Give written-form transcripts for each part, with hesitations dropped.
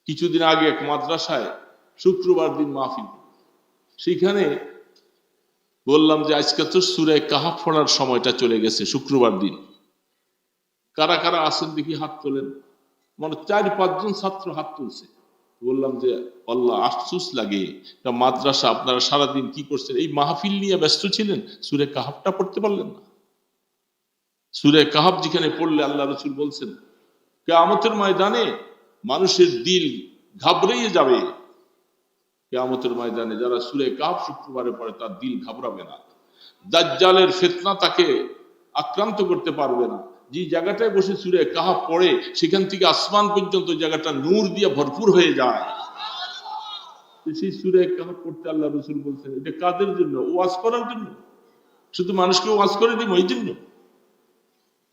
কিছুদিন আগে এক মাদ্রাসায় শুক্রবার দিন মাহফিল, সেখানে বললাম যে আজকে তো সূরা কাহফ পড়ার সময়টা চলে গেছে, শুক্রবার দিন কারা কারা আছেন দেখি হাত তোলেন। মানে 4-5 জন ছাত্র হাত তুলছে। বললাম যে আল্লাহ, আফসোস লাগে, একটা মাদ্রাসা আপনারা সারাদিন কি করছেন, এই মাহফিল নিয়ে ব্যস্ত ছিলেন, সূরা কাহফটা পড়তে পারলেন না। সূরা কাহফ যেখানে পড়লে আল্লাহ রাসূল বলছেন কিয়ামতের ময়দানে মানুষের দিল ঘাবড়িয়ে যাবে। কিয়ামতের ময়দানে যারা সূরা কাহফ শুক্রবারে পড়ে তার দিল ঘাবড়াবে না, দাজ্জালের ফিতনা তাকে আক্রান্ত করতে পারবে না। যে জায়গাটায় বসে সূরা কাহফ পড়ে সেখান থেকে আসমান পর্যন্ত জায়গাটা নূর দিয়ে ভরপুর হয়ে যায়। সেই সূরা কাহফ পড়তে আল্লাহ রাসূল বলছেন এটা কাদের জন্য? ওয়াজ করার জন্য। শুধু মানুষকে ওয়াজ করে দিব এই জন্য?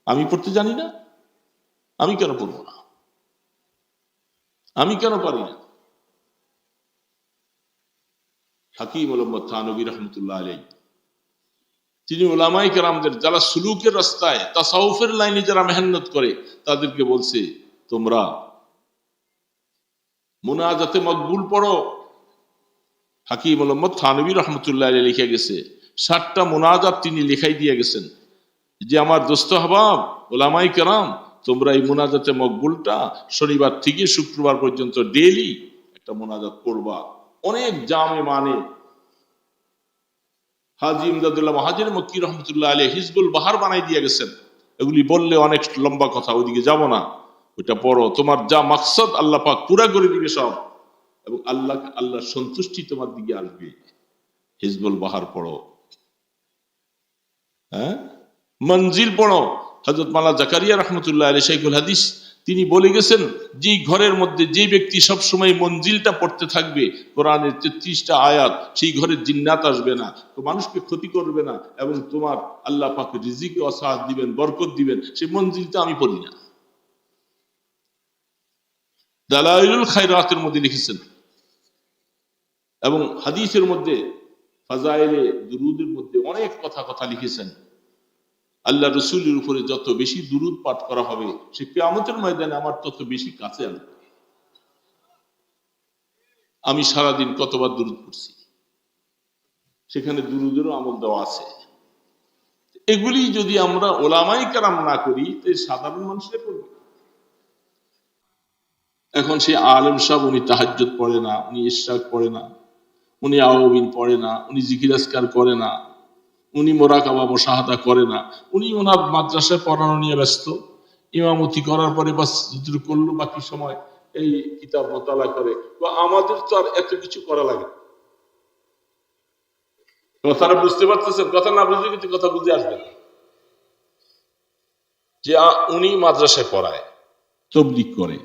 আমি পড়তে জানি না, আমি কেন পড়বো না? আমি কেন পারি না? হাকিম মোহাম্মদ থানভী রহমতুল্লাহ আলাইহি, তিনি উলামায়ে কেরামদের যারা সুলুকের রাস্তায় তাসাউফের লাইনে যারা মেহনত করে তাদেরকে বলছে তোমরা মুনাজাতে মকবুল পড়ো। হাকিম মোহাম্মদ থানভী রহমতুল্লাহ আলাইহি লিখে গেছে 60টা মুনাজাত তিনি লেখাই দিয়ে গেছেন যে আমার দোস্ত আহবাব উলামায়ে কেরাম, তোমরা এই মুনাজাতে মকবুলটা শনিবার থেকে শুক্রবার পর্যন্ত ডেইলি একটা মুনাজাত পড়বা। অনেক জামে মানে হাজী ইমদাদুল্লাহ মহাজির মক্কি রহমতুল্লাহ আলাইহি হিজবুল বাহার বানাই দিয়ে গেছেন। এগুলি বললে অনেক লম্বা কথা, ওইদিকে যাব না। ওইটা পড়ো, তোমার যা মাকসাদ আল্লাহ পাক পুরা করে দিবে সব, এবং আল্লাহর সন্তুষ্টি তোমার দিকে আসবে। হিজবুল বাহার পড়ো, হ্যাঁ, মঞ্জিল পড়ো। হযরত মাওলানা জাকারিয়া রাহমাতুল্লাহ আলাইহি শাইখুল হাদিস তিনি বলে গেছেন যে ঘরের মধ্যে যে ব্যক্তি সব সময় মঞ্জিলটা পড়তে থাকবে, কোরআনের 33টা আয়াত, সেই ঘরে জিন্নাত আসবে না, তো মানুষকে ক্ষতি করবে না, এবং তোমার আল্লাহ পাক রিজিকে ওয়াসাআত দিবেন, বরকত দিবেন। সেই মঞ্জিলটা আমি পড়ি না। দালাইলুল খায়রাতের মধ্যে লিখেছেন, এবং হাদিসের মধ্যে ফাজাইলে দুরুদের মধ্যে অনেক কথা লিখেছেন। আল্লাহ রসুলের উপরে যত বেশি দুরুদ পাঠ করা হবে সে কিয়ামতের ময়দানে আমার তত বেশি কাছে আসবে। আমি সারাদিন কতবার দুরুদ পড়ছি, সেখানে দুরুদেরও আমল দেওয়া আছে। এগুলি যদি আমরা উলামায়ে কেরাম না করি তো সাধারণ মানুষরা করবে। এখন সে আলেম সাহেব উনি তাহাজ্জুদ পড়ে না, উনি ইশরাক পড়ে না, উনি আওয়াবিন পড়ে না, উনি জিকির আজকার করে না, উনি মোরাকাবা মুশাহাদা করে না, উনি ওনার মাদ্রাসায় পড়ানো নিয়ে ব্যস্ত। ইমামতি করার পরে বাস যেটুকু করলো, বাকি সময় এই কিতাব মোতালা করে। তো আমাদের তো আর এত কিছু করা লাগে। কথাটা বুঝতে পারতেছেন? কথা না বুঝলে কিন্তু কথা বুঝে আসবে না। যে উনি মাদ্রাসায় পড়ায়, তাবলীগ করে,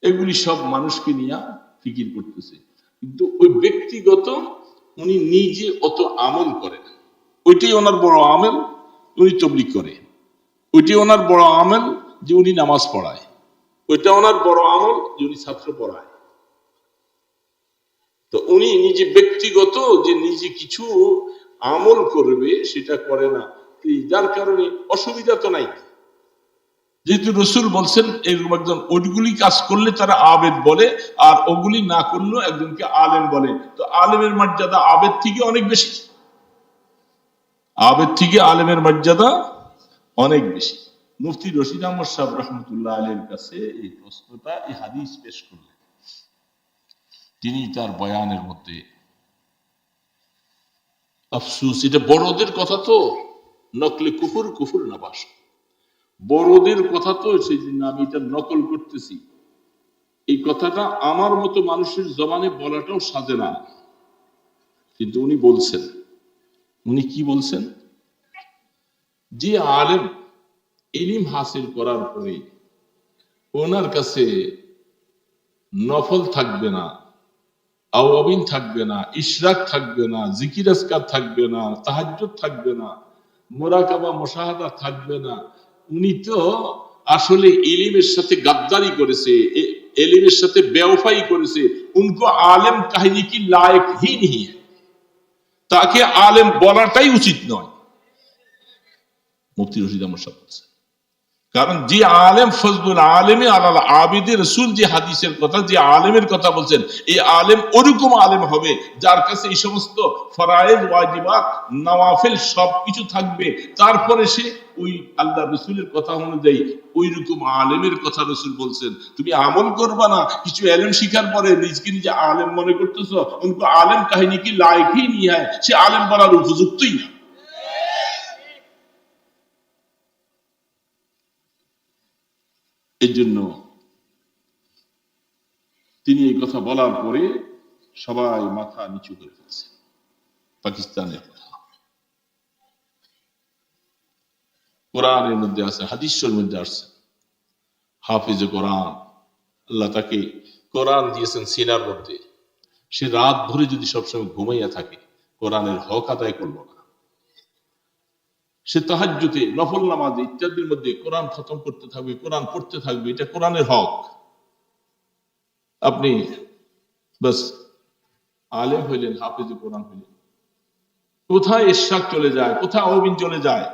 এগুলি সব মানুষকে নিয়ে ফিকির করতেছে, কিন্তু ওই ব্যক্তিগত উনি নিজে অত আমল করেন। ওইটাই ওনার বড় আমল, উনি তাবলীগ করে। ওইটাই ওনার বড় আমল যে উনি নামাজ পড়ায়। ওইটা ওনার বড় আমল যে উনি ছাত্র পড়ায়। তো উনি নিজে ব্যক্তিগত যে নিজে কিছু আমল করবে সেটা করে না, যার কারণে অসুবিধা তো নাই। যেহেতু রসুল বলছেন এরকম একজন ওইগুলি কাজ করলে তারা আবেদ বলে, আর ওগুলি না করলেও একজনকে আলেম বলে। তো আলেমের মর্যাদা আবেদ থেকে অনেক বেশি, আবেদ থেকে আলেমের মর্যাদা অনেক বেশি। মুফতি রশিদ আহমদ সাহেব রহমতুল্লাহ আলাইহির কাছে এই প্রশ্নটা, এই হাদিস পেশ করলেন। তিনি তার বয়ানের মধ্যে আফসুস, এটা বড়দের কথা তো, নকলে কুফুর না বাস, বড়দের কথা তো, সেই জন্য আমি এটা নকল করতেছি। এই কথাটা আমার মতো মানুষের জবানে বলাটাও সাজে না, কিন্তু উনি বলছেন। উনি কি বলছেন? যে আলেম ইলম হাসিল করার পরে ওনার কাছে নফল থাকবে না, আওয়াবিন থাকবে না, ইশরাক থাকবে না, জিকির আজকার থাকবে না, তাহাজ্জুদ থাকবে না, মুরাকাবা মুশাহাদা থাকবে না, উনি তো আসলে ইলমের সাথে গাদ্দারি করেছে, ইলমের সাথে বেওফাই করেছে। উनको আলেম कहने की लायक ही नहीं है, তাকে আলেম বলাটাই উচিত নয়। মুফতি রশিদ আহমদ সাহেব বলছেন, কারণ যে আলেম ফজলুল আলেমে আলাল আবিদে রসুল যে হাদিসের কথা, যে আলেমের কথা বলছেন, এই আলেম ওরকম আলেম হবে যার কাছে এই সমস্ত ফরায়েজ ওয়াজিবাত নওয়াফিল সবকিছু থাকবে, তারপরে সে ওই আল্লাহ রসুলের কথা অনুযায়ী ওই রকম আলেমের কথা রসুল বলছেন। তুমি আমল করবা না, কিছু এলেম শিখার পরে নিজকে নিজে আলেম মনে করতেছো, উনকো আলেম কাহিনী কি লায়কই নিয়ে হয়, সে আলেম বলার উপযুক্তই না। এই জন্য তিনি এই কথা বলার পরে সবাই মাথা নিচু করে ফেলছে। পাকিস্তানের কথা কোরআনের মধ্যে আছে, হাদিসের মধ্যে আসছে, হাফিজে কোরআন, আল্লাহ তাকে কোরআন দিয়েছেন সিনার মধ্যে, সে রাত ভরে যদি সবসময় ঘুমাইয়া থাকে কোরআনের হক আদায় করলো না, সে তাহাজ্জুদে নফল নামাজে ইত্যাদির মধ্যে কোরআন খতম করতে থাকবে, কোরআন পড়তে থাকবে, এটা কোরআনের হক। আপনি বাস আলেম হইলেন, হাফিজে কোরআন হইলেন, কোথায় ইশরাক চলে যায়, কোথায় আওবিন চলে যায়,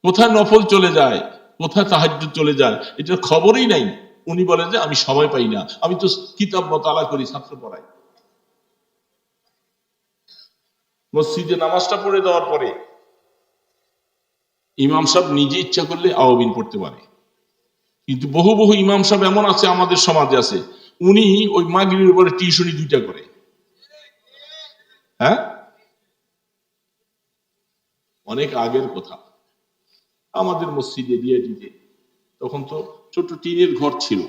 কোথায় নফল চলে যায়, কোথায় তাহাজ্জুদ চলে যায়, এটার খবরই নাই। উনি বলেন যে আমি সময় পাই না, আমি তো কিতাব মোতালা করি, ছাত্র পড়াই। মসজিদে নামাজটা পড়ে দেওয়ার পরে ইমাম সাহেব নিজে ইচ্ছা করলে আওবিন পড়তে পারে, কিন্তু বহু বহু ইমাম সাহেব এমন আছে আমাদের সমাজে আছে, উনি ওই মাগরিবের পরে টিউশনি 2টা করে। হ্যাঁ, অনেক আগের কথা, আমাদের মসজিদে দিয়ে দিতে, তখন তো ছোট টিনের ঘর ছিল,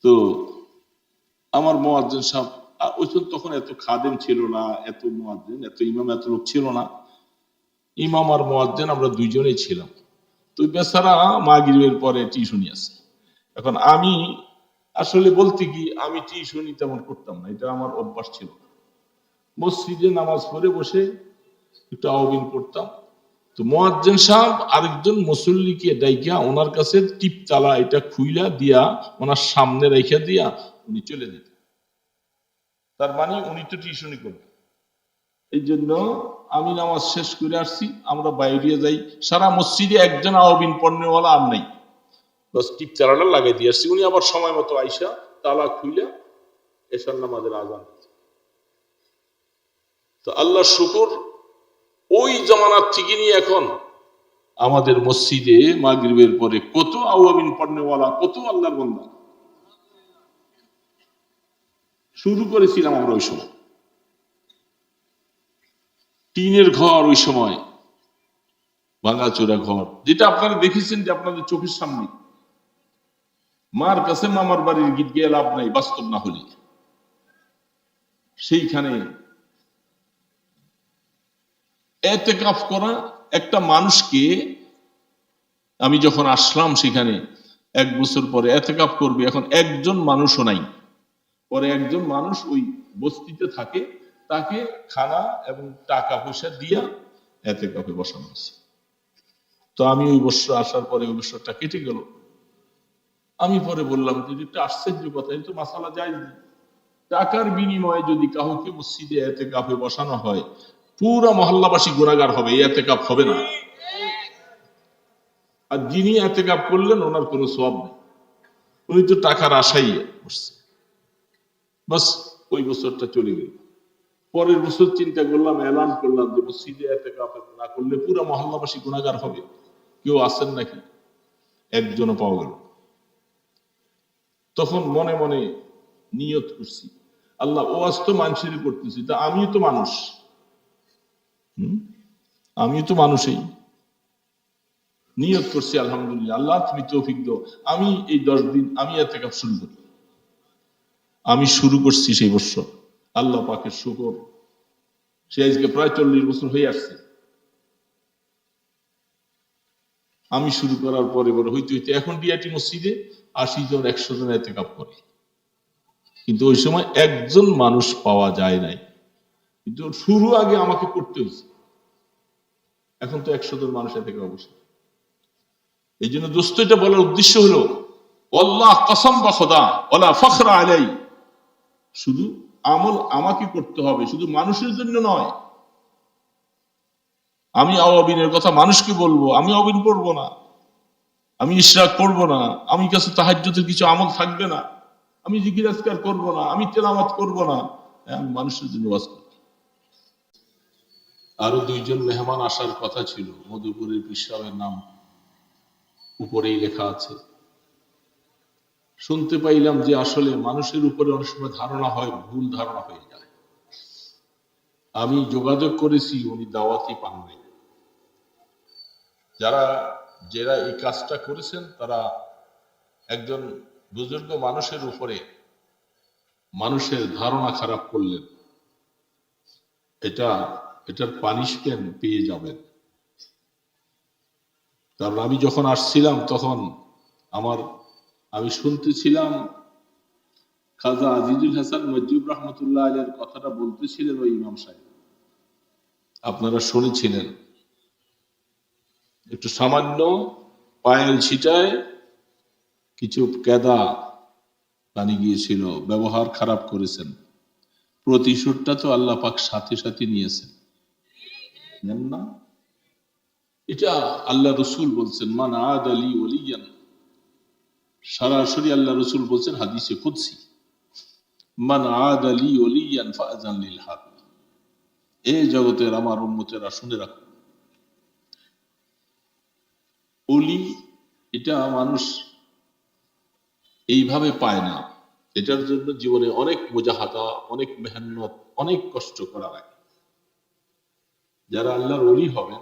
তো আমার মুয়াজ্জিন সাহেব, ওই তখন এত খাদেম ছিল না, এত মুয়াজ্জিন, এত ইমাম, এত লোক ছিল না, ইমাম আর মুয়াজ্জিন আমরা 2জনেই ছিলাম। তো বেচারা মাগরিবের পরে টিউশনি আছে। এখন আমি আসলে বলতে কি, আমি টিউশনি তেমন করতাম না, এটা আমার অভ্যাস ছিল। মসজিদে নামাজ পড়ে বসে একটু আওবিন পড়তাম। তো মুয়াজ্জিন সাহেব আরেকজন মুসল্লিকে ডাইকা ওনার কাছে টিপতালা এটা খুইলা দিয়া ওনার সামনে রেখে দিয়া উনি চলে যেতেন। তার মানে উনি তো টিউশনি করবেন। এই জন্য আমি নামাজ শেষ করে আসছি, আমরা বাইরে যাই, সারা মসজিদে একজন আওবিন পড়নেওয়ালা আর নাই, বাস টিপতালাটা লাগাই দিয়ে আসছি। উনি আবার সময় মতো আইসা তালা খুইলা এশার নামাজের আজান। তো আল্লাহ শুকর, ওই জামানার থেকে নিয়ে এখন আমাদের মসজিদে মাগরিবের পরে কত আওয়াবিন পড়নেওয়ালা, কত আল্লাহর বান্দা। শুরু করেছিলাম আমরা ওই সময়, টিনের ঘর, ওই সময় ভাঙাচোরা ঘর, যেটা আপনারা দেখেছেন যে আপনাদের চোখের সামনে। মার কাছে মামার বাড়ির গীত গিয়ে লাভ নাই, বাস্তব না হলে। সেইখানে এতেকাফ করা একটা মানুষকে, আমি যখন আসলাম সেখানে 1 বছর পরে এতেকাফ করবে, এখন একজন মানুষও নাই। পরে একজন মানুষ ওই বস্তিতে থাকে, তাকে খানা এবং টাকা পয়সা দিয়া এতেকাফে বসানো হয়েছে। তো আমি ওই বছর আসার পরে ওই বছরটা কেটে গেল। আমি পরে বললাম যে একটা আশ্চর্য কথা, এই তো মাসালা যায়, টাকার বিনিময়ে যদি কাউকে মসজিদে এতেকাফে বসানো হয়, পুরা মহল্লাবাসী গুনাহগার হবে, এতেকাফ হবে না। আর যিনি এতেকাফ করলেন ওনার কোনো সওয়াব নেই, উনি তো টাকার আশাই বসছে। বাস ওই বছরটা চলে গেল। পরের বছর চিন্তা করলাম, এলান করলাম যে মসজিদে এতেকাফ না করলে পুরা মহল্লাবাসী গুনাহগার হবে, কেউ আসেন নাকি? একজনও পাওয়া গেল। তখন মনে মনে নিয়ত করছি, আল্লাহ ওয়াজ তো মানুষেরই করতেছি, তা আমিও তো মানুষ, আমিও তো মানুষই। নিয়ত করছি আলহামদুলিল্লাহ, আল্লাহ তুমি তৌফিক দাও, আমি এই 10 দিন আমি ইতিকাফ শুরু করি। আমি শুরু করছি সেই বছর, আল্লাহ পাকের শুকর, সে আজকে প্রায় 40 বছর হয়ে আসছে। আমি শুরু করার পরে বড় হইতে হইতে এখন ডিআইটি মসজিদে 80 জন 100 জন ইতিকাফ করে, কিন্তু ওই সময় একজন মানুষ পাওয়া যায় নাই, কিন্তু শুরু আগে আমাকে করতে হয়েছে। এখন তো 100 জন মানুষ ইতিকাফ বসে। এই জন্য দোস্ত, এটা বলার উদ্দেশ্য হলো আল্লাহ কসম বা খোদা ওয়ালা ফখরা আলাই, শুধু আমল আমাকে করতে হবে, শুধু মানুষের জন্য নয়। আমি আওয়াবিনের কথা মানুষকে বলবো, আমি আওয়াবিন পড়বো না, আমি ইশরাক পড়ব না, আমি কাছে তাহাজ্জুদের কিছু আমল থাকবে না, আমি জিকির আজকার করব না, আমি তেলাওয়াত করব না, আমি মানুষের জন্য ওয়াজ করব। আরো দুইজন মেহমান আসার কথা ছিল, মধুপুরের পিসাবের নাম উপরেই লেখা আছে। শুনতে পাইলাম যে আসলে মানুষের উপরে অনেক সময় ধারণা হয়, ভুল ধারণা হয়ে যায়। আমি যোগাযোগ করেছি, উনি দাওয়াতই পান নাই। যারা এই কাজটা করেছেন তারা একজন বুজুর্গ মানুষের উপরে মানুষের ধারণা খারাপ করলেন, এটার পানিশমেন্ট পেয়ে যাবেন। কারণ আমি যখন আসছিলাম তখন আমি শুনতেছিলাম খাজা আজিজুল হাসান মজিব রহমতুল্লাহ আলাইহির কথাটা বলতেছিলেন ওই ইমাম সাহেব, আপনারা শুনেছিলেন। একটু সামান্য পায়েল ছিটায় কিছু কেদা পানি গিয়েছিল, ব্যবহার খারাপ করেছেন, প্রতিশোধটা তো আল্লাহ পাক সাথে সাথে নিয়েছেন, জানেন না? এটা আল্লাহ রসুল বলছেন, মান আদ আলী ওলিয়ান, সরাসরি আল্লাহ রসুল বলছেন হাদিসে কুদসি, মান আদ আলী ওলিয়ান ফাআযান লিল হাক। এই জগতের আমার উম্মতেরা শুনে রাখো, ওলি এটা মানুষ এইভাবে পায় না, এটার জন্য জীবনে অনেক মুজাহাদা, অনেক মেহনত, অনেক কষ্ট করা লাগে। যারা আল্লাহর ওলি হবেন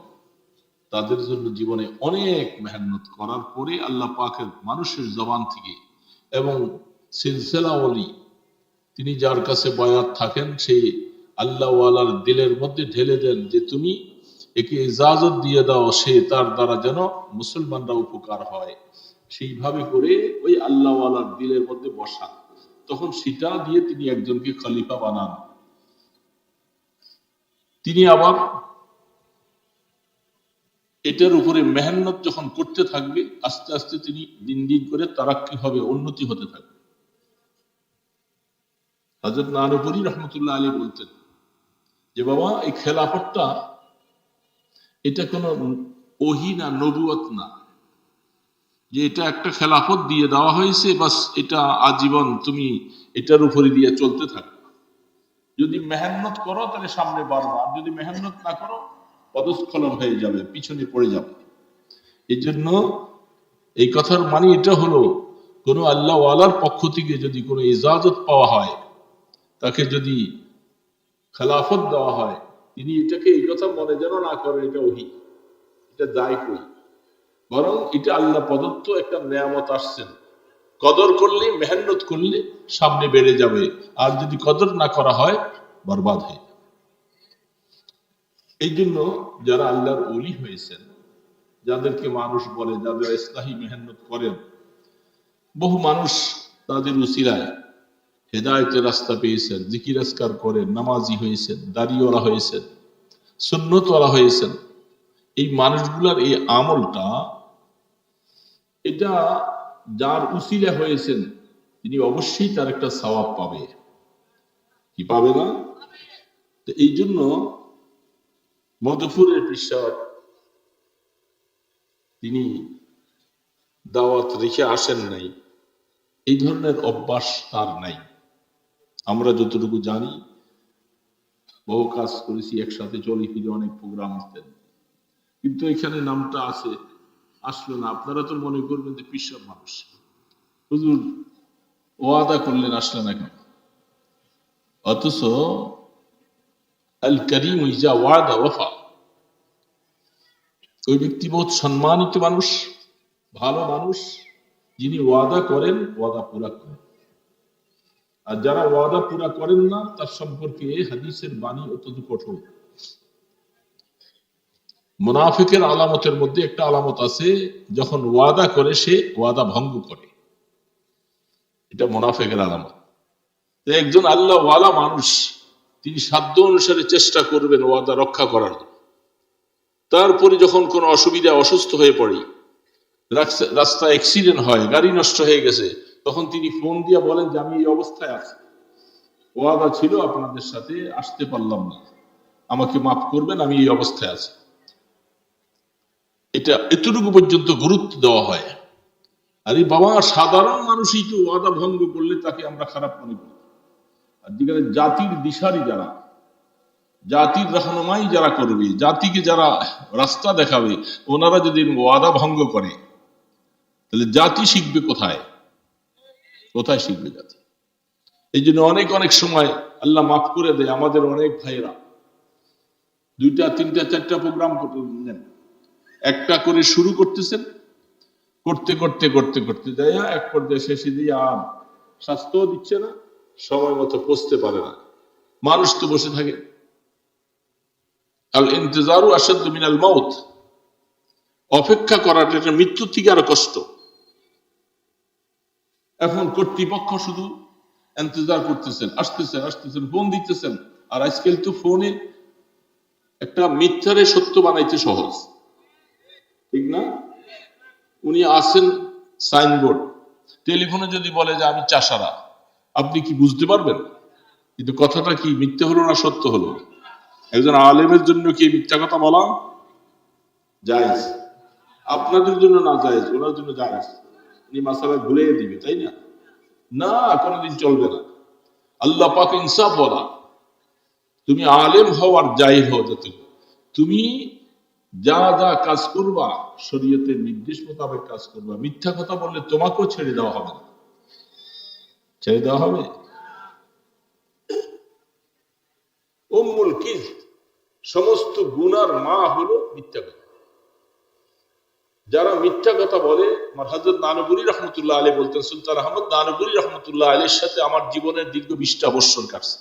তাদের জন্য জীবনে অনেক মেহনত করার পরে আল্লাহ পাকের মানুষের জবান থেকে, এবং সিলসিলা ওলি তিনি যার কাছে বয়াত থাকেন সেই আল্লাহ ওয়ালার দিলের মধ্যে ঢেলে দেন যে তুমি একে ইজাজত দিয়ে দাও, সে তার দ্বারা যেন মুসলমানরা উপকার হয়, সেইভাবে করে ওই আল্লাহ ওয়ালার দিলের মধ্যে বসান, তখন সেটা দিয়ে তিনি একজনকে খলিফা বানান। তিনি আবার এটার উপরে মেহনত যখন করতে থাকবে, আস্তে আস্তে তিনি দিন দিন করে তারাক্কি হবে, উন্নতি হতে থাকবে। হযরত নানুপুরি রহমতুল্লাহ আলাইহি বলতেন যে বাবা, এই খেলাফতটা এটা কোনো ওহী না, নবুয়ত না, যে এটা একটা খেলাফত দিয়ে দেওয়া হয়েছে, বাস এটা আজীবন তুমি এটার উপরে দিয়ে চলতে থাকো। যদি মেহনত করো তাহলে সামনে বাড়বা, আর যদি মেহনত না করো পদস্খলন হয়ে যাবে, পিছনে পড়ে যাবে। এই জন্য এই কথার মানে এটা হলো, কোন আল্লাহ ওয়ালার পক্ষ থেকে যদি কোনো ইজাজত পাওয়া হয়, তাকে যদি খেলাফত দেওয়া হয়, তিনি এটাকে এই কথা মনে যেন না করে এটা ওহী, এটা যায় কই, বরং এটা আল্লাহ প্রদত্ত একটা নেয়ামত আসছেন, কদর করলে, মেহনত করলে সামনে বেড়ে যাবে, আর যদি কদর না করা হয় বরবাদ হয়ে যাবে। এই জন্য যারা আল্লাহর ওলি হয়েছেন, যাদেরকে মানুষ বলে, যাদের ইসলাহি মেহনত করেন, বহু মানুষ তাদের উসিলায় হেদায়েতের রাস্তা পেয়েছেন, জিকির আজকার করেন, নামাজি হয়েছেন, দাড়িওয়ালা হয়েছেন, সুন্নতওয়ালা হয়েছেন। এই মানুষগুলার এই আমলটা, এটা যার উসিলা হয়েছেন তিনি অবশ্যই তার একটা সওয়াব পাবে, কি পাবে না? তো এই জন্য মধুপুরের পিসাব তিনি দাওয়াত রেখে আসেন নাই, এই ধরনের অভ্যাস তার নাই। আমরা যতটুকু জানি, বহু কাজ করেছি একসাথে, চলে ফিরে অনেক প্রোগ্রাম আসতেন, কিন্তু এখানে নামটা আছে, আসলো না। আপনারা তো মনে করবেন যে পিসাব মানুষ, হুজুর ওয়াদা করলেন আসলে না কেন? অথচ আল করিম ইজা ওয়াদা ওয়াফা, ওই ব্যক্তি বহুত সম্মানিত মানুষ, ভালো মানুষ, যিনি ওয়াদা করেন ওয়াদা পুরা করেন। আর যারা ওয়াদা পুরা করেন না, তার সম্পর্কে হাদিসের বাণী অত্যন্ত কঠোর। মুনাফিকের আলামতের মধ্যে একটা আলামত আছে, যখন ওয়াদা করে সে ওয়াদা ভঙ্গ করে, এটা মুনাফিকের আলামত। একজন আল্লাহ ওয়ালা মানুষ, তিনি সাধ্য অনুসারে চেষ্টা করবেন ওয়াদা রক্ষা করার জন্য। তারপরে যখন কোনো অসুবিধা, অসুস্থ হয়ে পড়ে, রাস্তায় অ্যাক্সিডেন্ট হয়, গাড়ি নষ্ট হয়ে গেছে, তখন তিনি ফোন দিয়ে বলেন যে আমি এই অবস্থায় আছি, ওয়াদা ছিল আপনাদের সাথে, আসতে পারলাম না, আমাকে মাফ করবেন, আমি এই অবস্থায় আছি। এটা এতটুকু পর্যন্ত গুরুত্ব দেওয়া হয়। আরে বাবা, সাধারণ মানুষই তো ওয়াদা ভঙ্গ করলে তাকে আমরা খারাপ মনে করি। আর যেখানে জাতির দিশারি যারা, জাতির রহনুমাই যারা করবে, জাতিকে যারা রাস্তা দেখাবে, ওনারা যদি ওয়াদা ভঙ্গ করে, তাহলে জাতি শিখবে কোথায়? কোথায় শিখবে জাতি? এই জন্য অনেক অনেক সময় আল্লাহ মাফ করে দেয় আমাদের অনেক ভাইরা 2টা 3টা 4টা প্রোগ্রাম নেন, একটা করে শুরু করতেছেন, করতে করতে করতে করতে যায় এক পর্যায়ে শেষে দিয়ে আর স্বাস্থ্যও দিচ্ছে না, সময় মতো পৌঁছতে পারে না, মানুষ তো বসে থাকে। আল ইন্তেজারু আশাদ্দু মিনাল মাউত, অপেক্ষা করাটা এটা মৃত্যুর থেকে আরো কষ্ট। এখন কর্তৃপক্ষ শুধু ইন্তজার করতেছেন, আসতেছেন আসতেছেন, ফোন দিতেছেন। আর আজকাল তো ফোনে একটা মিথ্যারে সত্য বানাইতে সহজ, ঠিক না? উনি আসেন সাইনবোর্ড, টেলিফোনে যদি বলে যে আমি চাষারা, আপনি কি বুঝতে পারবেন? কিন্তু কথাটা কি মিথ্যে হলো না সত্য হলো? একজন আলেমের জন্য কি মিথ্যা কথা বলা জায়েজ? আপনাদের জন্য না জায়েজ, ওনার জন্য জায়েজ। উনি মাসালা ভুলিয়ে দিবে, তাই না? না, কোনোদিন চলবে না। আল্লাহ পাক ইনসাফ বলা, তুমি আলেম হও আর যাই হও, যাতে তুমি যা যা কাজ করবা শরীয়তের নির্দেশ মোতাবেক কাজ করবা। মিথ্যা কথা বললে তোমাকেও ছেড়ে দেওয়া হবে না, ছেড়ে দেওয়া হবে। উম্মুল কিয, সমস্ত গুনার মা হলো মিথ্যা কথা। যারা মিথ্যা কথা বলে, আমার হযরত নানুপুরী রহমতুল্লাহ আলাইহি বলতেন, সুলতান আহমদ নানুপুরী রহমতুল্লাহ আলাইহির সাথে আমার জীবনের দীর্ঘ 20টা বৎসর কাটছে।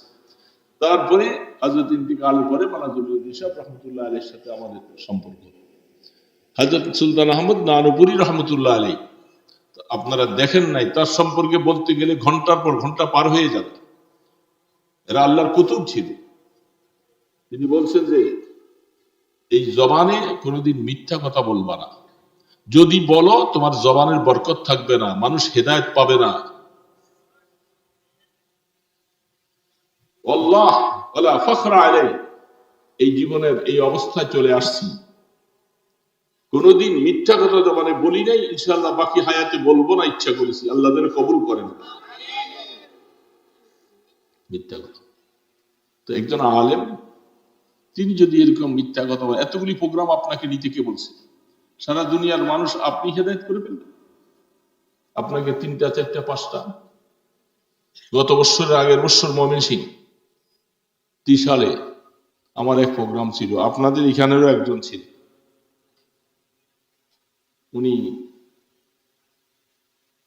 তারপরে হযরত ইন্তিকালের পরে মানাজুল ইরশাদ রহমতুল্লাহ আলাইহির সাথে আমাদের সম্পর্ক। হযরত সুলতান আহমদ নানুপুরী রহমতুল্লাহ আলাইহি, আপনারা দেখেন নাই, তার সম্পর্কে বলতে গেলে ঘন্টার পর ঘন্টা পার হয়ে যাবে। এরা আল্লাহর কুতুব ছিল। তিনি বলছেন যে এই জবানে কোনোদিন মিথ্যা কথা বলবা না, যদি বলো তোমার জবানের বরকত থাকবে না, মানুষ হেদায়েত পাবে না। আল্লাহ ওয়ালা ফখরা আলাইহি, এই জীবনের এই অবস্থায় চলে আসছি, কোনোদিন মিথ্যা কথা জবানে বলি নাই, ইনশাআল্লাহ বাকি হায়াতে বলবো না, ইচ্ছা করেছি, আল্লাহ যেন কবুল করেন মিথ্যা কথা। তো একজন আলেম তিনি যদি এরকম মিথ্যা কথা বলে, এতগুলি প্রোগ্রাম আপনাকে নিতে কে বলছে? সারা দুনিয়ার মানুষ আপনি হেদায়েত করে ফেলবেন, আপনাকে 3টা 4টা 5টা। গত বছরের আগের বছর ময়মনসিংহ 30 সালে আমার এক প্রোগ্রাম ছিল, আপনাদের এখানেরও একজন ছিল। উনি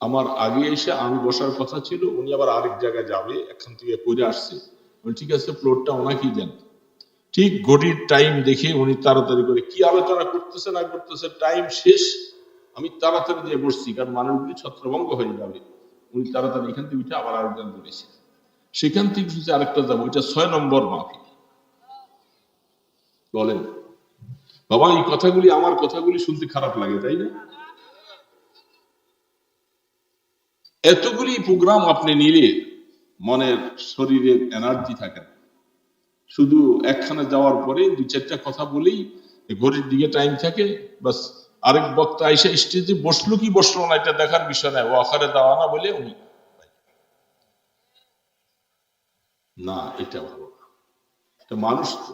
আমার আগে এসে, আমি বসার কথা ছিল, উনি আবার আরেক জায়গায় যাবে, এখান থেকে করে আসছে। ঠিক আছে, প্লটটা ওনাকেই দেন। ঠিক ঘড়ির টাইম দেখে উনি তাড়াতাড়ি করে কি আলোচনা করতেছে না করতেছে, টাইম শেষ, আমি তাড়াতাড়ি দিয়ে বসছি, কারণ মানুষগুলি ছত্রভঙ্গ হয়ে যাবে। উনি তাড়াতাড়ি এখান থেকে উঠে আবার আরেকজন বলেছে, সেখান থেকে আরেকটা যাবো, এটা 6 নম্বর মাহফিল। বলেন বাবা, এই কথাগুলি, আমার কথাগুলি শুনতে খারাপ লাগে, তাই না? এতগুলি প্রোগ্রাম আপনি নিলে মনের শরীরের এনার্জি থাকে না। শুধু একখানে যাওয়ার পরে 2-4টা কথা বলেই ঘড়ির দিকে টাইম থাকে, বাস আরেক বক্তা এসে স্টেজে বসলো কি বসলো না এটা দেখার বিষয় নাই, ও আখারে দাওয়া না বলে উনি না, এটা ভালো না। এটা মানুষ তো,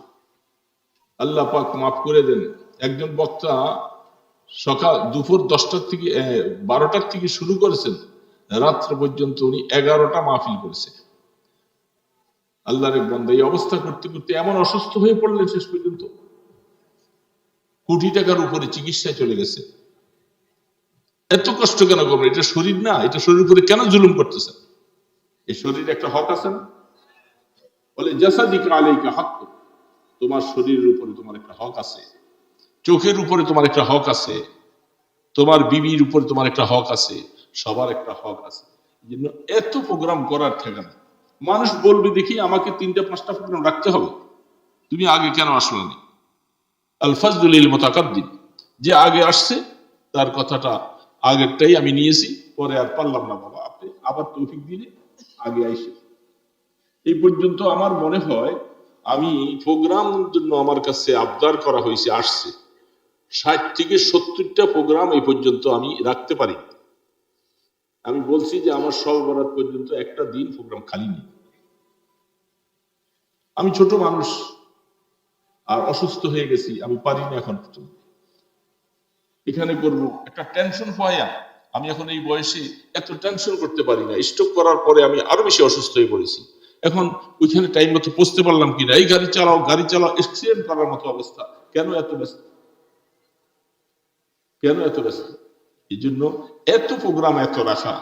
আল্লাহ পাক মাফ করে দেন। একজন বক্তা সকাল দুপুর 10টার থেকে 12টার থেকে শুরু করেছেন, রাত্র পর্যন্ত উনি 11টা মাহফিল করেছে। আল্লাহর এক বান্দা এই অবস্থা করতে করতে এমন অসুস্থ হয়ে পড়লেন, শেষ পর্যন্ত কোটি টাকার উপরে চিকিৎসায় চলে গেছে। এত কষ্ট কেন করবেন? এটা শরীর না, এটা শরীর উপরে কেন জুলুম করতেছেন? এই শরীরে একটা হক আছে না? বলে জাসাদিকা আলাইকা হক, তোমার শরীরের উপরে তোমার একটা হক আছে, চোখের উপরে তোমার একটা হক আছে, তোমার বিবির উপরে তোমার একটা হক আছে, সবার একটা হক আছে। জন্য এত প্রোগ্রাম করার ঠিকানা, মানুষ বলবে দেখি আমাকে 3টা 5টা প্রোগ্রাম রাখতে হবে, তুমি আগে কেন আসলো না? আল ফাজলুল লিল মুতাকাদ্দিম, যে আগে আসছে তার কথাটা আগেরটাই আমি নিয়েছি, পরে আর পারলাম না বাবা, আপনি আবার তৌফিক দিলে আগে আইসে। এই পর্যন্ত আমার মনে হয় আমি প্রোগ্রাম জন্য আমার কাছে আবদার করা হয়েছে, আসছে 60 থেকে 70টা প্রোগ্রাম এই পর্যন্ত আমি রাখতে পারি। আমি বলছি যে আমার সব বরাত পর্যন্ত একটা দিন প্রোগ্রাম খালি নেই। আমি ছোট মানুষ আর অসুস্থ হয়ে গেছি, আমি পারি না এখন এখানে করব, একটা টেনশন পাইয়া আমি এখন এই বয়সে এত টেনশন করতে পারি না। স্ট্রোক করার পরে আমি আরো বেশি অসুস্থ হয়ে পড়েছি। এখন ওইখানে টাইম মতো পৌঁছতে পারলাম কিনা, এই গাড়ি চালাও অ্যাক্সিডেন্ট করার মতো অবস্থা। কেন এত ব্যস্ত, কেন এত ব্যস্ত? এই জন্য এত প্রোগ্রাম এত রাখা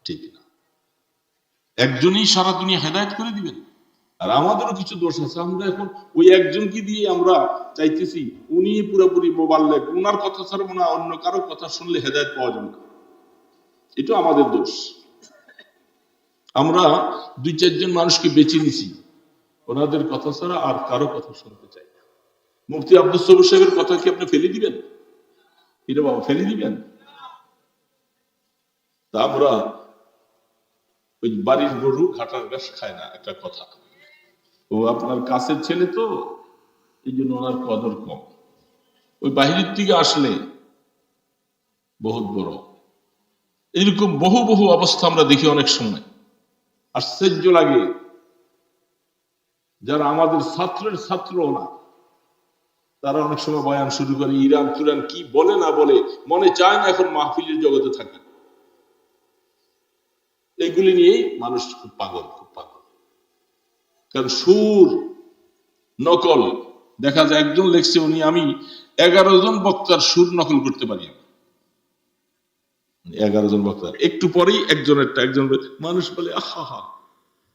ঠিক না। একজনই সারা দুনিয়া হেদায়েত করে দিবেন, আর আমাদেরও কিছু দোষ আছে। আমরা এখন ওই একজনকে দিয়ে আমরা চাইতেছি উনি পুরোপুরি মোবাল্লেগ, উনার কথা ছাড়া মনে হয় অন্য কারো কথা শুনলে হেদায়েত পাওয়া যাবে না। এটা আমাদের দোষ। আমরা দুই চারজন মানুষকে বেছে নিছি, ওনাদের কথা ছাড়া আর কারো কথা শুনতে চাই না। মুফতি আব্দুস সবুর সাহেবের কথা কি আপনি ফেলে দিবেন? এটা বাবা ফেলে দিবেন? তা আমরা ওই বাড়ির গরু ঘাটার ঘাস খায় না, একটা কথা। ও আপনার কাছের ছেলে তো, এই জন্য ওনার কদর কম। ওই বাহিরের থেকে আসলে বহুত বড়। এরকম বহু বহু অবস্থা আমরা দেখি অনেক সময়, আশ্চর্য লাগে। যারা আমাদের ছাত্রের ছাত্র না, তারা অনেক সময় বয়ান শুরু করে, ইরান তুরান কি বলে না বলে, মনে চায় না এখন মাহফিলের জগতে থাকি। এগুলি নিয়েই মানুষ খুব পাগল, খুব পাগল। কারণ সুর নকল, দেখা যায় একজন লেখছে উনি আমি 11 জন বক্তার সুর নকল করতে পারি। 11 জন বক্তার একটু পরেই একজনেরটা একজন মানুষ বলে আহা,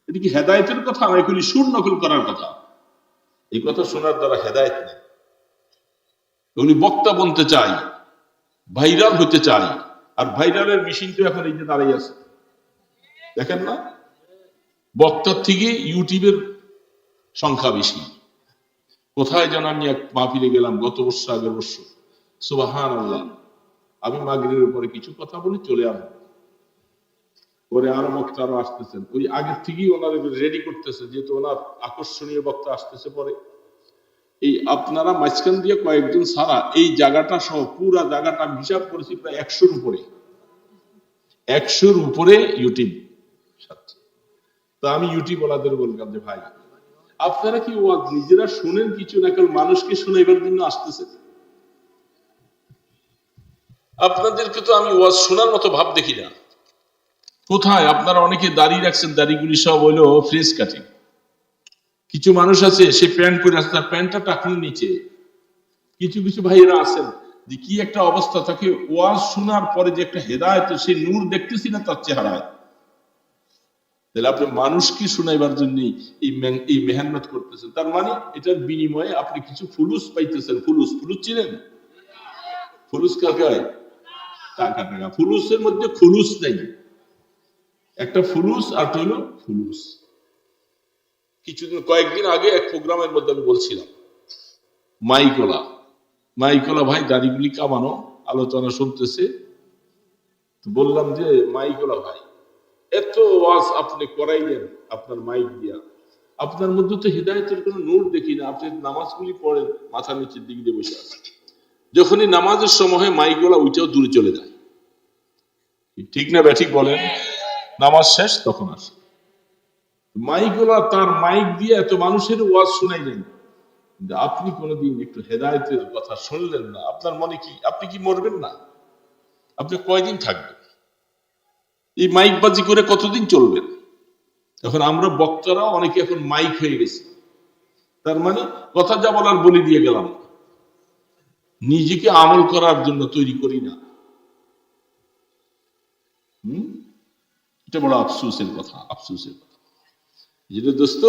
এটা কি হেদায়েতের কথা? এগুলি সুর নকল করার কথা। এই কথা শোনার দ্বারা হেদায়েত নেই। এগুলি বক্তা বনতে চাই, ভাইরাল হতে চাই, আর ভাইরালের মেশিন তো এখন এই যে দাঁড়িয়ে আছে, দেখেন না? বক্তার থেকে ইউটিউবের সংখ্যা বেশি। কোথায় যেন আমি এক মাহফিলে গেলাম গত বছর, আগের বছর, সুবহানাল্লাহ, আমি মাগরিবের উপরে কিছু কথা বলে চলে আসবো, পরে আরো বক্তা আরো আসতেছেন, ওই আগের থেকেই ওনারা রেডি করতেছে, যেহেতু ওনার আকর্ষণীয় বক্তা আসতেছে। পরে এই আপনারা মাঝখান দিয়ে কয়েকজন ছাড়া এই জায়গাটা সহ পুরা জায়গাটা আমি হিসাব করেছি প্রায় 100-র উপরে, 100-র উপরে ইউটিউব। তো আমি ইউটিউব ওনাদের বললাম যে ভাই, আপনারা কি ওয়াজ নিজেরা শুনেন কিছু না, কেন মানুষকে শুনাইবার জন্য আসতেছে? আপনাদেরকে তো আমি ওয়াজ শোনার মতো ভাব দেখি না। কোথায় আপনারা অনেকে দাড়ি রাখছেন, দাড়িগুলি সব হইলো ফ্রেজ কাটিং। কিছু মানুষ আছে সে প্যান্ট পরে আছে, তার প্যান্টটা টাকনির নিচে। কিছু কিছু ভাইয়েরা আছেন যে কি একটা অবস্থা, তাকে ওয়াজ শোনার পরে যে একটা হেদায়েত, সে নূর দেখতেছি না তার চেহারায়। তাহলে আপনি মানুষকে শুনাইবার জন্য এই মেহনত করতেছেন, তার মানে এটার বিনিময়ে আপনি কিছু ফুলুস পাইতেছেন। ফুলুস, ফুলুস চিনেন? ফুলুস কাকে হয়? টাকা, টাকা। ফুলুসের মধ্যে খুলুস নেই। একটা ফুলুস আর হইল ফুলুস। কয়েকদিন আগে এক প্রোগ্রামের মধ্যে আমি বলছিলাম, মাইকোলা ভাই দাড়িগুলি কামানো, আলোচনা শুনতেছে। বললাম যে মাইকোলা ভাই, এত ওয়াজ আপনি করাইলেন আপনার মাইক দিয়া, আপনার মধ্যে তো হিদায়তের কোনো নূর দেখি না। আপনি নামাজগুলি পড়েন, মাথা নিচের দিক দিয়ে বসে আছেন। যখনই নামাজের সময় মাইকওয়ালা ওইটাও দূরে চলে যায়। ঠিক না ব্যাঠিক বলেন? নামাজ শেষ তখন আসে মাইকওয়ালা, তার মাইক দিয়ে এত মানুষের ওয়াজ শুনাইলেন, আপনি কোনোদিন একটু হেদায়েতের কথা শুনলেন না। আপনার মনে কি, আপনি কি মরবেন না? আপনি কয়দিন থাকবেন? এই মাইকবাজি করে কতদিন চলবেন? এখন আমরা বক্তারা অনেকে এখন মাইক হয়ে গেছি, তার মানে কথা যা বলার বলে দিয়ে গেলাম, নিজেকে আমল করার জন্য তৈরি করি না। এটা বড় আফসোসের কথা, আফসোসের কথা। যেটা দোস্ত,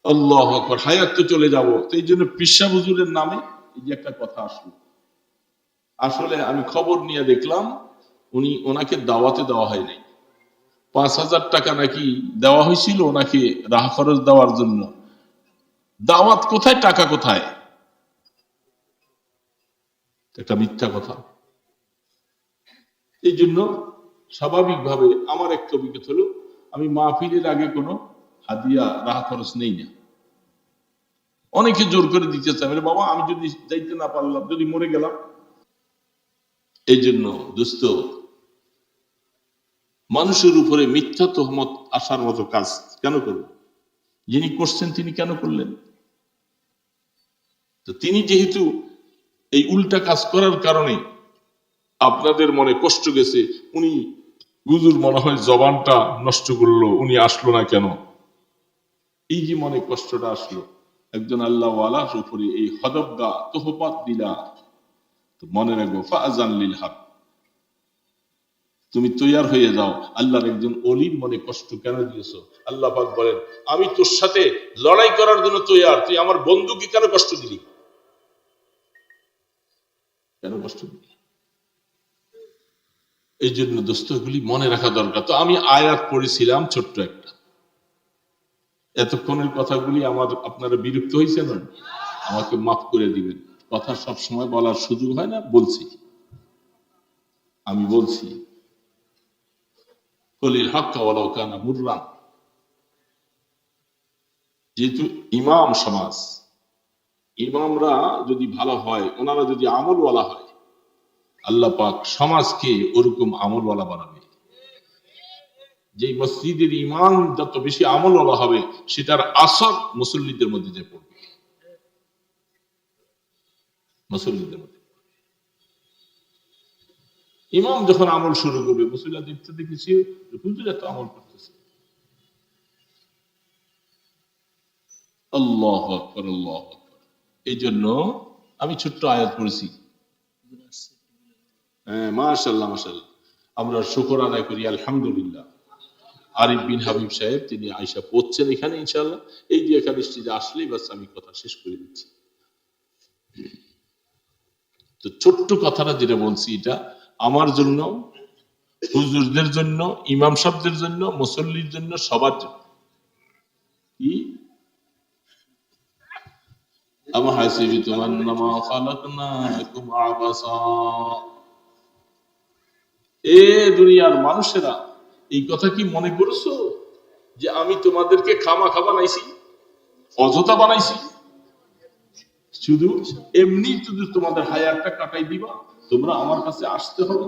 আল্লাহু আকবার, হায়াত তো চলে যাব। তো এই জন্য পিসা হুজুরের নামে এই যে একটা কথা আসলো, আসলে আমি খবর নিয়ে দেখলাম ওনাকে দাওয়াতে দেওয়া হয় নাই। 5,000 টাকা নাকি দেওয়া হয়েছিল ওনাকে রাহ খরচ দেওয়ার জন্য। দাওয়াত কোথায়, টাকা কোথায়? একটা মিথ্যা কথা। এই জন্য স্বাভাবিকভাবে আমার একটা অভিজ্ঞতা হলো, আমি মাহফিলের আগে কোনো হাদিয়া রাহ খরচ নেই না। অনেকে জোর করে দিতে চায়, বাবা আমি যদি যাইতে না পারলাম, যদি মরে গেলাম। এই জন্য দোস্ত, মানুষের উপরে মিথ্যা তহমত আসার মতো কাজ কেন করবেন? যিনি করছেন তিনি কেন করলেন? তো তিনি যেহেতু এই উল্টা কাজ করার কারণে আপনাদের মনে কষ্ট গেছে, উনি হুজুর মনে হয় জবানটা নষ্ট করলো, উনি আসলো না কেন, এই যে মনে কষ্টটা আসলো, একজন আল্লাহ ওয়ালার উপরে এই হদবগা তোহপাত দিলা, তো মনে রাখবো ফাআযান লিল হক, তুমি তৈয়ার হয়ে যাও। আল্লাহর একজন অলির মনে কষ্ট কেন দিয়েছো? আল্লাহ পাক বলেন, আমি তোর সাথে লড়াই করার জন্য তৈয়ার, তুই আমার বন্ধুকে কেন কষ্ট দিলি? কেন কষ্ট দিলি? এই জন্য দোস্তগুলি মনে রাখা দরকার। তো আমি আয়াত পড়েছিলাম ছোট্ট একটা, এতক্ষণের কথাগুলি আপনারা বিরক্ত হয়েছে না? আমাকে মাফ করে দিবেন, কথা সব সময় বলার সুযোগ হয় না, বলছি, আমি বলছি কলিল হাক্কা ওয়ালাউ কানা মুররান। যেহেতু ইমাম সমাজ, ইমামরা যদি ভালো হয়, ওনারা যদি আমলওয়ালা হয়, আল্লাহ পাক সমাজকে ওরকম আমলওয়ালা বানাবে। যে মসজিদের ইমাম যত বেশি আমলওয়ালা হবে, সেটার আসর মুসল্লিদের মধ্যে যে পড়বে, মুসল্লিদের মধ্যে। ইমাম যখন আমল শুরু করবে, মুসল্লিরা দেখতে দেখেছি হুজুর এত আমল করতেছে, আল্লাহু আকবার, আল্লাহু আকবার। এই জন্য আমি ছোট্ট আয়াত পড়েছি। হ্যাঁ, মাশাআল্লাহ মাশাআল্লাহ, আমরা শুকর আদায় করি আলহামদুলিল্লাহ। আরিফ বিন হাবিব সাহেব তিনি আয়েশা পড়ছেন এখানে, ইনশাআল্লাহ এই যে এখানে স্টেজে আসলেই বাস আমি কথা শেষ করে দিচ্ছি। তো ছোট্ট কথাটা যেটা বলছি, এটা আমার জন্য, হুজুরদের জন্য, ইমাম সাহেবদের জন্য, মুসল্লির জন্য, সবার জন্য। কি আম হাসিবতুম আন্নামা খালাকনাকুম আবাসা, এ দুনিয়ার মানুষেরা, এই কথা কি মনে করেছো যে আমি তোমাদেরকে খামাখা বানাইছি, অযথা বানাইছি? শুধু এমনি শুধু তোমাদের হায়াতটা কাটাই দিবা, তোমরা আমার কাছে আসতে হবে।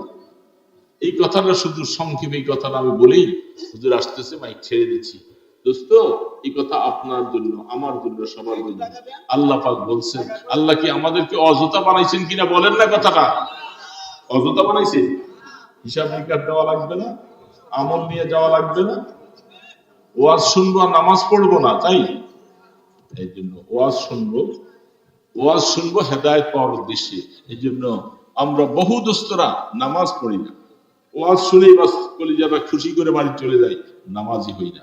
এই কথাটা শুধু সংক্ষেপে এই কথাটা আমি বলেই হুজুর আসতেছে, মাইক ছেড়ে দিচ্ছি। দোস্ত, এই কথা আপনার জন্য, আমার জন্য, সবার জন্য। আল্লাহ পাক বলছেন, আল্লাহ কি আমাদেরকে অযথা বানাইছেন কিনা বলেন না কথাটা? অযথা বানাইছে? হিসাব নিকাশ দেওয়া লাগবে না, আমল নিয়ে যাওয়া লাগবে না, ওয়াজ শুনবো আর নামাজ পড়বো না, তাই? এই জন্য ওয়াজ শুনবো হেদায়েত পাওয়ার উদ্দেশ্যে। এই জন্য আমরা বহু দোস্তরা নামাজ পড়ি না, ওয়াজ শুনেই বাস কলিজাটা খুশি করে বাড়ি চলে যাই, নামাজই হই না।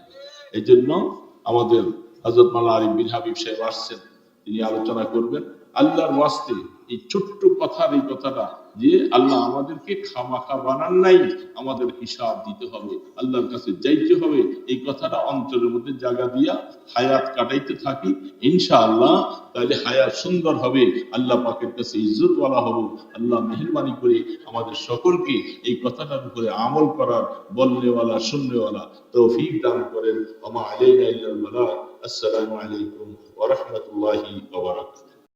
এই জন্য আমাদের হযরত মাওলানা আরিফ বিন হাবিব সাহেব আসছেন, তিনি আলোচনা করবেন আল্লাহর ওয়াস্তে। এই ছোট্ট কথার এই কথাটা যে আল্লাহ আমাদেরকে খামাখা বানান নাই, আমাদের হিসাব দিতে হবে, আল্লাহর কাছে যাইতে হবে, এই কথাটা অন্তরের মধ্যে জায়গা দিয়া হায়াত কাটাইতে থাকি ইনশাআল্লাহ, তাহলে হায়াত সুন্দর হবে, আল্লাহ পাকের কাছে ইজ্জতওয়ালা হব। আল্লাহ মেহেরবানি করে আমাদের সকলকে এই কথাটার উপরে আমল করার, বলনেওয়ালা শুননেওয়ালা তৌফিক দান করেন। ওয়া মা আলাইনা ইল্লাল বালাগ। আসসালামু আলাইকুম ওয়া রাহমাতুল্লাহি ওয়া বারাকাতুহু।